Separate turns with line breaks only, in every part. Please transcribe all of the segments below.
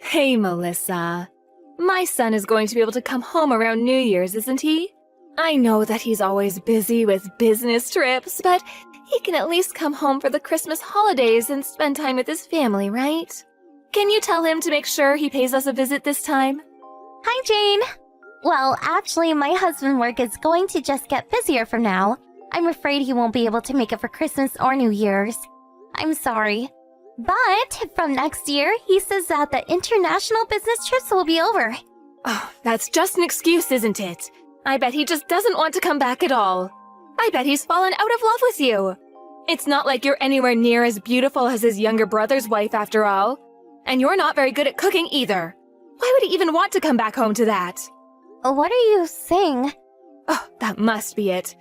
Hey, Melissa. My son is going to be able to come home around New Year's, isn't he? I know that he's always busy with business trips, but he can at least come home for the Christmas holidays and spend time with his family, right? Can you tell him to make sure he pays us a visit this time?
Hi, Jane. Well, actually, my husband's work is going to just get busier from now. I'm afraid he won't be able to make it for Christmas or New Year's. I'm sorry. But from next year, he says that the international business trips will be over.
Oh, that's just an excuse, isn't it? I bet he just doesn't want to come back at all. I bet he's fallen out of love with you. It's not like you're anywhere near as beautiful as his younger brother's wife after all. And you're not very good at cooking either. Why would he even want to come back home to that?
What are you saying?
Oh, that must be it.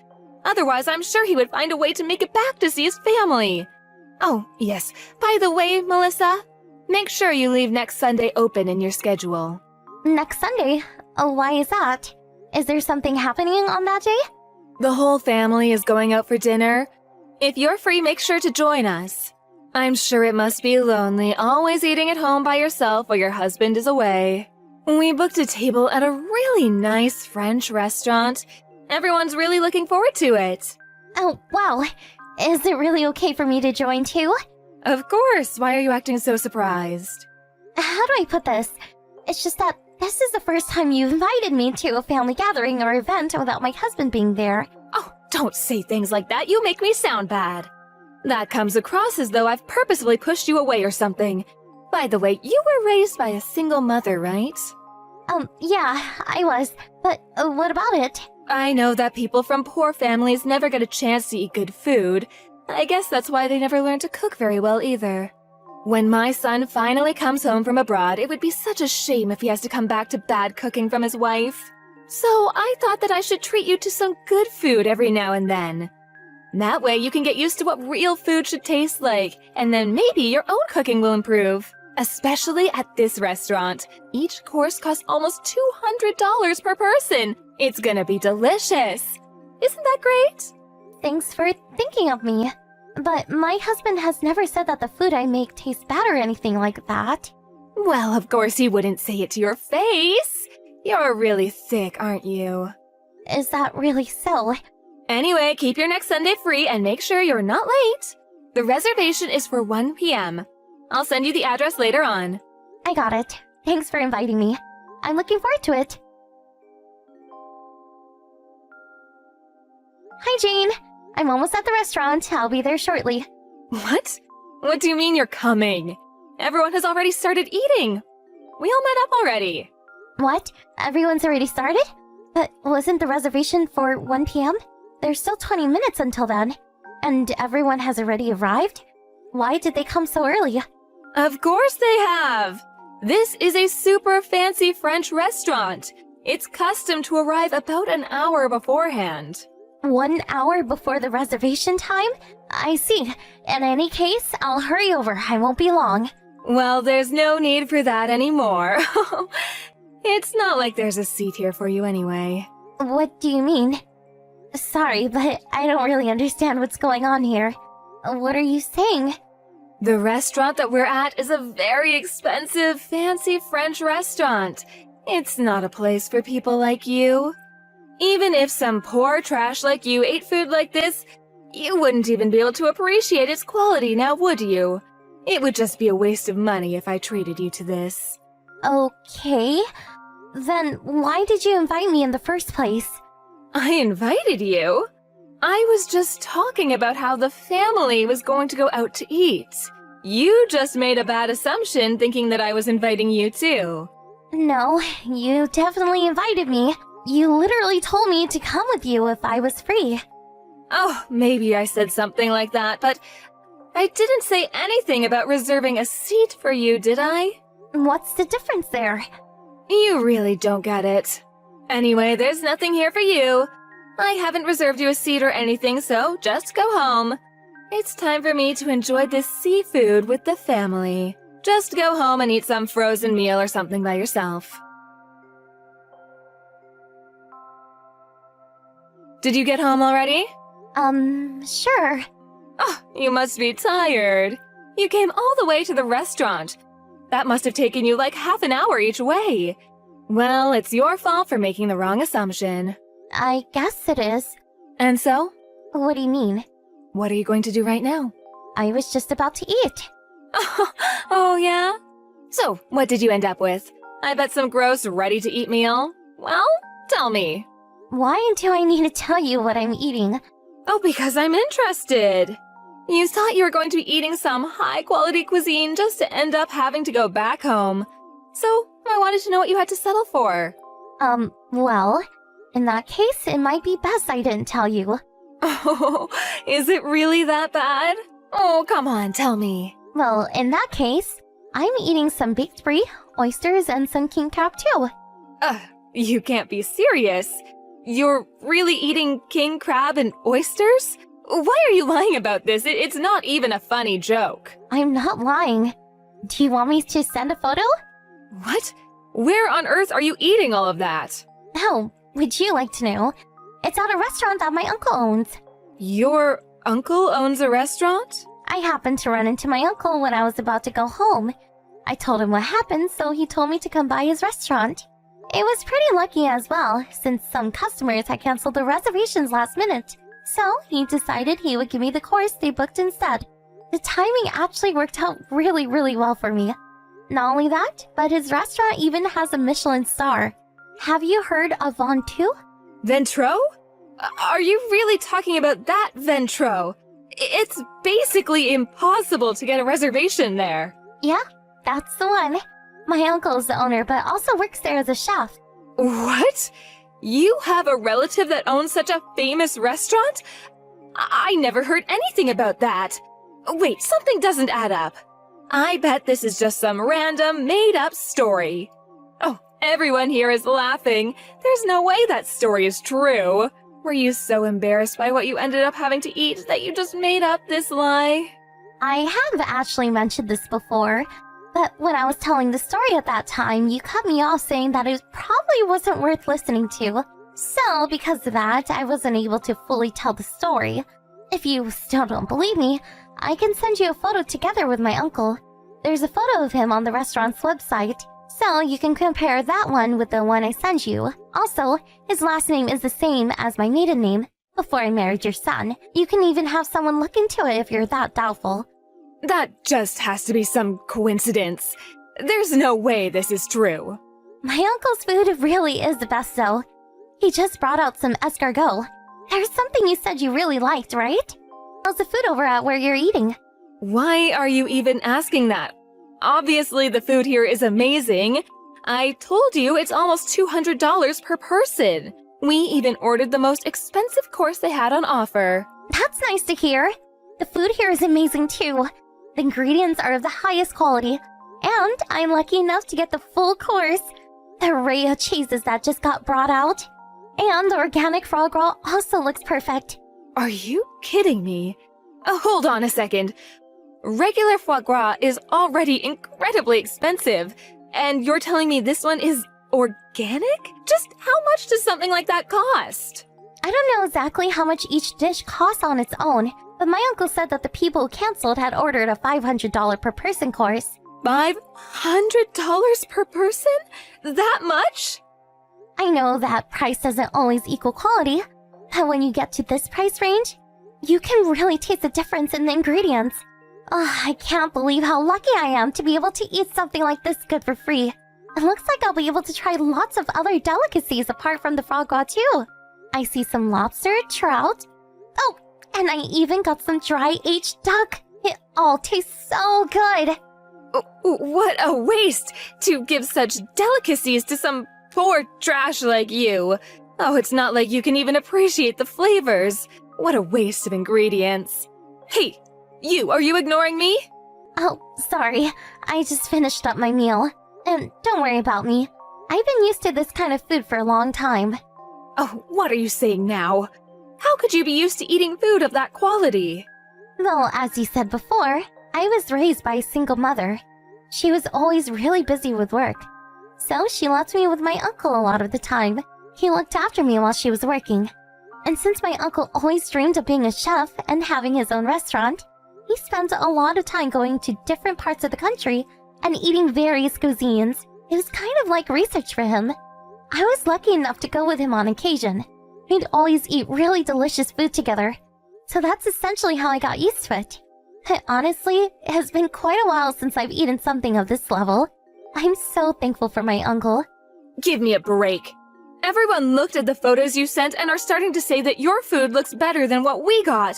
Otherwise, I'm sure he would find a way to make it back to see his family. Oh, yes. By the way, Melissa, make sure you leave next Sunday open in your schedule.
Next Sunday? Why is that? Is there something happening on that day?
The whole family is going out for dinner. If you're free, make sure to join us. I'm sure it must be lonely, always eating at home by yourself while your husband is away. We booked a table at a really nice French restaurant. Everyone's really looking forward to it.
Oh, wow. Is it really okay for me to join too?
Of course. Why are you acting so surprised?
How do I put this? It's just that this is the first time you've invited me to a family gathering or event without my husband being there.
Oh, don't say things like that. You make me sound bad. That comes across as though I've purposefully pushed you away or something. By the way, you were raised by a single mother, right?
Yeah, I was. But what about it?
I know that people from poor families never get a chance to eat good food. I guess that's why they never learn to cook very well either. When my son finally comes home from abroad, it would be such a shame if he has to come back to bad cooking from his wife. So I thought that I should treat you to some good food every now and then. That way you can get used to what real food should taste like, and then maybe your own cooking will improve. Especially at this restaurant. Each course costs almost $200 per person. It's gonna be delicious. Isn't that great?
Thanks for thinking of me. But my husband has never said that the food I make tastes bad or anything like that.
Well, of course he wouldn't say it to your face. You're really thick, aren't you?
Is that really so?
Anyway, keep your next Sunday free and make sure you're not late. The reservation is for 1 p.m. I'll send you the address later on.
I got it. Thanks for inviting me. I'm looking forward to it. Hi, Jane. I'm almost at the restaurant. I'll be there shortly.
What? What do you mean you're coming? Everyone has already started eating. We all met up already.
What? Everyone's already started? But wasn't the reservation for 1 p.m.? There's still 20 minutes until then. And everyone has already arrived? Why did they come so early?
Of course they have! This is a super fancy French restaurant. It's custom to arrive about an hour beforehand.
1 hour before the reservation time? I see. In any case, I'll hurry over. I won't be long.
Well, there's no need for that anymore. It's not like there's a seat here for you anyway.
What do you mean? Sorry, but I don't really understand what's going on here. What are you saying?
The restaurant that we're at is a very expensive, fancy French restaurant. It's not a place for people like you. Even if some poor trash like you ate food like this, you wouldn't even be able to appreciate its quality, now would you? It would just be a waste of money if I treated you to this.
Okay. Then why did you invite me in the first place?
I invited you? I was just talking about how the family was going to go out to eat. You just made a bad assumption thinking that I was inviting you too.
No, you definitely invited me. You literally told me to come with you if I was free.
Oh, maybe I said something like that, but I didn't say anything about reserving a seat for you, did I?
What's the difference there?
You really don't get it. Anyway, there's nothing here for you. I haven't reserved you a seat or anything, so just go home. It's time for me to enjoy this seafood with the family. Just go home and eat some frozen meal or something by yourself. Did you get home already?
Sure.
Oh, you must be tired. You came all the way to the restaurant. That must have taken you like half an hour each way. Well, it's your fault for making the wrong assumption.
I guess it is.
And so,
What do you mean?
what are you going to do right now?
I was just about to eat.
Oh, yeah? So, what did you end up with? I bet some gross, ready-to-eat meal? Well, tell me.
Why do I need to tell you what I'm eating?
Oh, because I'm interested. You thought you were going to be eating some high-quality cuisine just to end up having to go back home. So, I wanted to know what you had to settle for.
Well, in that case, it might be best I didn't tell you.
Oh, is it really that bad? Oh, come on, tell me.
Well, in that case, I'm eating some baked brie, oysters, and some king crab too.
You can't be serious. You're really eating king crab and oysters? Why are you lying about this? It's not even a funny joke.
I'm not lying. Do you want me to send a photo?
What? Where on earth are you eating all of that?
Oh, would you like to know? It's at a restaurant that my uncle owns.
Your uncle owns a restaurant?
I happened to run into my uncle when I was about to go home. I told him what happened, so he told me to come by his restaurant. It was pretty lucky as well, since some customers had canceled their reservations last minute. So he decided he would give me the course they booked instead. The timing actually worked out really, really well for me. Not only that, but his restaurant even has a Michelin star. Have you heard of Ventoux?
Ventro? Are you really talking about that Ventro? It's basically impossible to get a reservation there.
Yeah, that's the one. My uncle is the owner, but also works there as a chef.
What? You have a relative that owns such a famous restaurant? I never heard anything about that. Wait, something doesn't add up. I bet this is just some random, made-up story. Oh, everyone here is laughing. There's no way that story is true. Were you so embarrassed by what you ended up having to eat that you just made up this lie?
I have actually mentioned this before, but when I was telling the story at that time, you cut me off saying that it probably wasn't worth listening to. So, because of that, I wasn't able to fully tell the story. If you still don't believe me, I can send you a photo together with my uncle. There's a photo of him on the restaurant's website, so you can compare that one with the one I sent you. Also, his last name is the same as my maiden name. Before I married your son, you can even have someone look into it if you're that doubtful.
That just has to be some coincidence. There's no way this is true.
My uncle's food really is the best though. He just brought out some escargot. There's something you said you really liked, right? How's the food over at where you're eating?
Why are you even asking that? Obviously, the food here is amazing. I told you it's almost $200 per person. We even ordered the most expensive course they had on offer.
That's nice to hear. The food here is amazing too. The ingredients are of the highest quality. And I'm lucky enough to get the full course. The array of cheeses that just got brought out. And the organic frog raw also looks perfect.
Are you kidding me? Hold on a second. Regular foie gras is already incredibly expensive, and you're telling me this one is organic? Just how much does something like that cost?
I don't know exactly how much each dish costs on its own, but my uncle said that the people who canceled had ordered a $500 per person course.
$500 per person? That much?
I know that price doesn't always equal quality, but when you get to this price range, you can really taste the difference in the ingredients. Oh, I can't believe how lucky I am to be able to eat something like this good for free. It looks like I'll be able to try lots of other delicacies apart from the frog raw too. I see some lobster, trout. Oh, and I even got some dry aged duck. It all tastes so good.
What a waste to give such delicacies to some poor trash like you. Oh, it's not like you can even appreciate the flavors. What a waste of ingredients. Hey, are you ignoring me?
Oh, sorry. I just finished up my meal. And don't worry about me. I've been used to this kind of food for a long time.
Oh, what are you saying now? How could you be used to eating food of that quality?
Well, as you said before, I was raised by a single mother. She was always really busy with work. So she left me with my uncle a lot of the time. He looked after me while she was working. And since my uncle always dreamed of being a chef and having his own restaurant, he spent a lot of time going to different parts of the country and eating various cuisines. It was kind of like research for him. I was lucky enough to go with him on occasion. We'd always eat really delicious food together, so that's essentially how I got used to it. Honestly, it has been quite a while since I've eaten something of this level. I'm so thankful for my uncle.
Give me a break. Everyone looked at the photos you sent and are starting to say that your food looks better than what we got.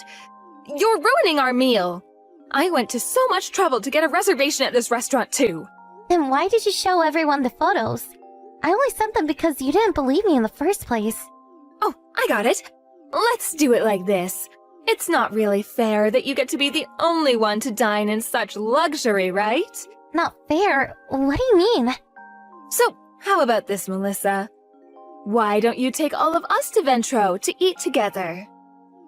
You're ruining our meal. I went to so much trouble to get a reservation at this restaurant too.
Then why did you show everyone the photos? I only sent them because you didn't believe me in the first place.
Oh, I got it. Let's do it like this. It's not really fair that you get to be the only one to dine in such luxury, right?
Not fair? What do you mean?
So, how about this, Melissa? Why don't you take all of us to Ventro to eat together?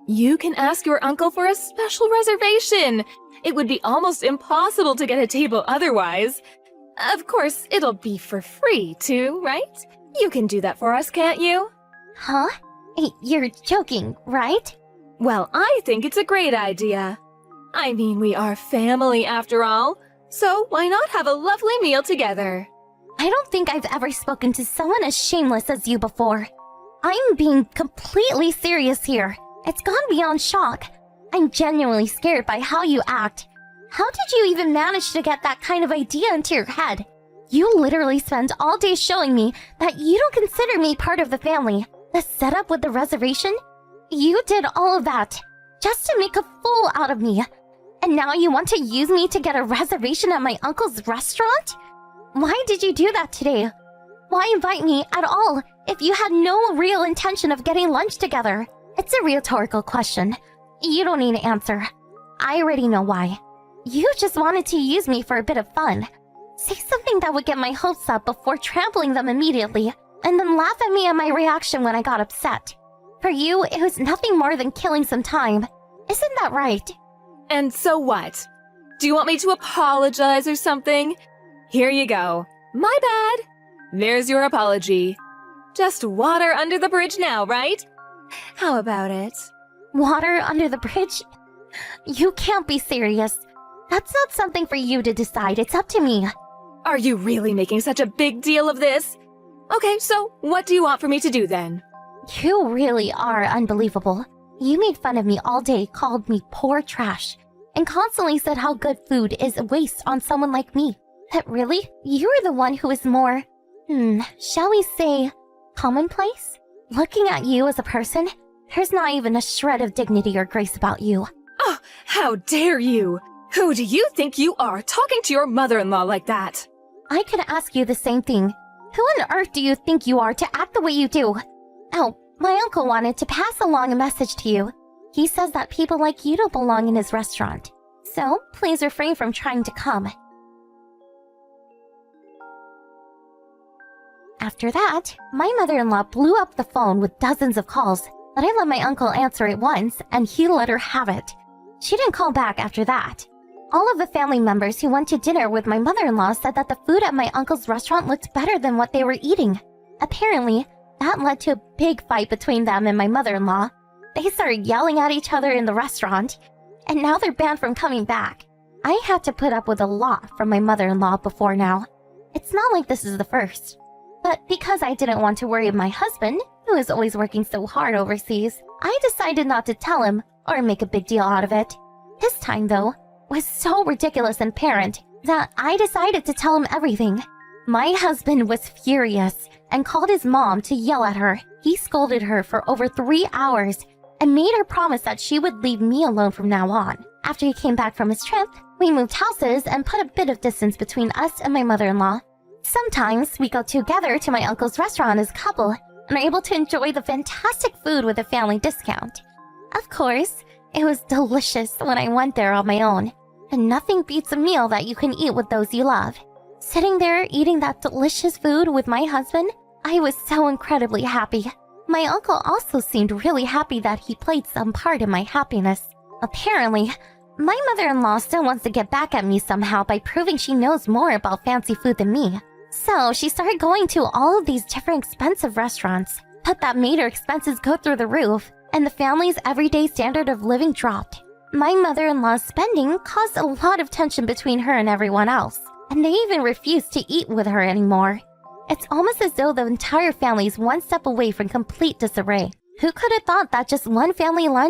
You can ask your uncle for a special reservation. It would be almost impossible to get a table otherwise. Of course, it'll be for free too, right? You can do that for us, can't you?
Huh? You're joking, right?
Well, I think it's a great idea. I mean, we are family after all, so why not have a lovely meal together?
I don't think I've ever spoken to someone as shameless as you before. I'm being completely serious here. It's gone beyond shock. I'm genuinely scared by how you act. How did you even manage to get that kind of idea into your head? You literally spend all day showing me that you don't consider me part of the family. The setup with the reservation? You did all of that just to make a fool out of me. And now you want to use me to get a reservation at my uncle's restaurant? Why did you do that today? Why invite me at all if you had no real intention of getting lunch together? It's a rhetorical question. You don't need to answer. I already know why. You just wanted to use me for a bit of fun. Say something that would get my hopes up before trampling them immediately, and then laugh at me at my reaction when I got upset. For you, it was nothing more than killing some time. Isn't that right?
And so what? Do you want me to apologize or something? Here you go. My bad. There's your apology. Just water under the bridge now, right? How about it?
Water under the bridge? You can't be serious. That's not something for you to decide. It's up to me.
Are you really making such a big deal of this? Okay, so what do you want for me to do then?
You really are unbelievable. You made fun of me all day, called me poor trash, and constantly said how good food is a waste on someone like me. But really, you're the one who is more, shall we say, commonplace? Looking at you as a person, there's not even a shred of dignity or grace about you.
Oh, how dare you! Who do you think you are talking to your mother-in-law like that?
I could ask you the same thing. Who on earth do you think you are to act the way you do? Oh, my uncle wanted to pass along a message to you. He says that people like you don't belong in his restaurant. So, please refrain from trying to come. After that, my mother-in-law blew up the phone with dozens of calls, but I let my uncle answer it once, and he let her have it. She didn't call back after that. All of the family members who went to dinner with my mother-in-law said that the food at my uncle's restaurant looked better than what they were eating. Apparently, that led to a big fight between them and my mother-in-law. They started yelling at each other in the restaurant, and now they're banned from coming back. I had to put up with a lot from my mother-in-law before now. It's not like this is the first. But because I didn't want to worry my husband, who is always working so hard overseas, I decided not to tell him or make a big deal out of it. This time, though, was so ridiculous and apparent that I decided to tell him everything. My husband was furious and called his mom to yell at her. He scolded her for over 3 hours and made her promise that she would leave me alone from now on. After he came back from his trip, we moved houses and put a bit of distance between us and my mother-in-law. Sometimes we go together to my uncle's restaurant as a couple and are able to enjoy the fantastic food with a family discount. Of course, it was delicious when I went there on my own, and nothing beats a meal that you can eat with those you love. Sitting there eating that delicious food with my husband, I was so incredibly happy. My uncle also seemed really happy that he played some part in my happiness. Apparently, my mother-in-law still wants to get back at me somehow by proving she knows more about fancy food than me. So she started going to all of these different expensive restaurants, but that made her expenses go through the roof, and the family's everyday standard of living dropped. My mother-in-law's spending caused a lot of tension between her and everyone else, and they even refuse to eat with her anymore. It's almost as though the entire family is one step away from complete disarray. Who could have thought that just one family lunch